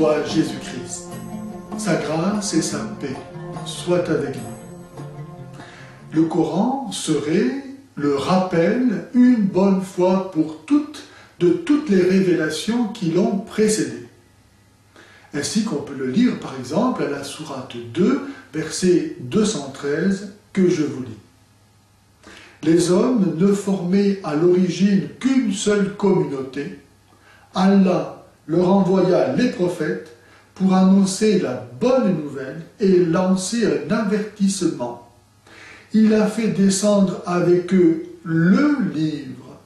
soit Jésus-Christ. Sa grâce et sa paix soient avec nous. Le Coran serait le rappel, une bonne fois pour toutes, de toutes les révélations qui l'ont précédé. Ainsi qu'on peut le lire par exemple à la sourate 2, verset 213, que je vous lis. Les hommes ne formaient à l'origine qu'une seule communauté. Allah leur envoya les prophètes pour annoncer la bonne nouvelle et lancer un avertissement. Il a fait descendre avec eux le livre,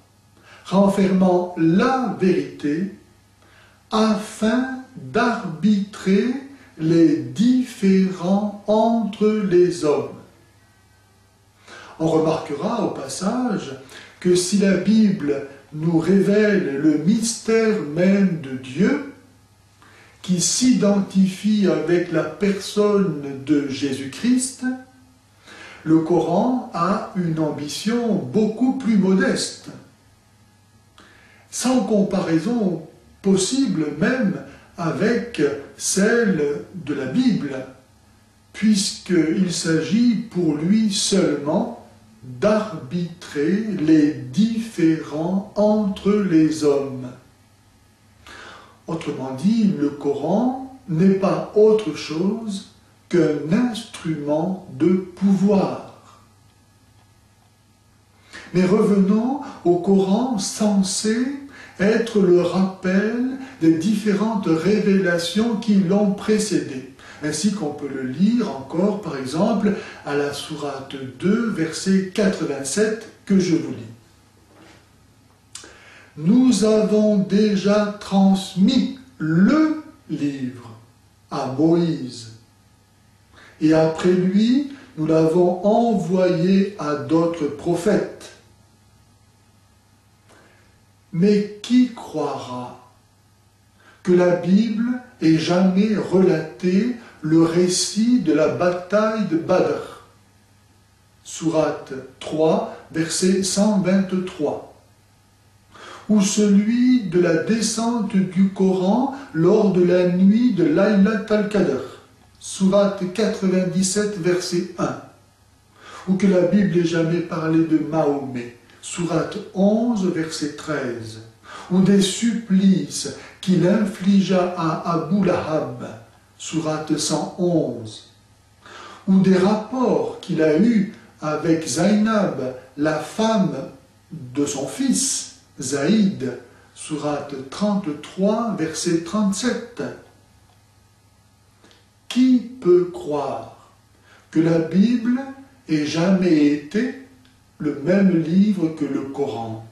renfermant la vérité, afin d'arbitrer les différends entre les hommes. On remarquera au passage que si la Bible nous révèle le mystère même de Dieu, qui s'identifie avec la personne de Jésus-Christ, le Coran a une ambition beaucoup plus modeste, sans comparaison possible même avec celle de la Bible, puisqu'il s'agit pour lui seulement d'arbitrer les différends entre les hommes. Autrement dit, le Coran n'est pas autre chose qu'un instrument de pouvoir. Mais revenons au Coran censé être le rappel des différentes révélations qui l'ont précédé, ainsi qu'on peut le lire encore, par exemple, à la sourate 2, verset 87, que je vous lis. Nous avons déjà transmis le livre à Moïse, et après lui, nous l'avons envoyé à d'autres prophètes. Mais qui croira que la Bible ait jamais relaté le récit de la bataille de Badr? Sourate 3, verset 123. Ou celui de la descente du Coran lors de la nuit de Laylat al-Qadr, sourate 97, verset 1. Ou que la Bible ait jamais parlé de Mahomet, sourate 11, verset 13. Ou des supplices qu'il infligea à Abu Lahab, sourate 111. Ou des rapports qu'il a eus avec Zainab, la femme de son fils, Zaïd, sourate 33, verset 37. Qui peut croire que la Bible ait jamais été le même livre que le Coran?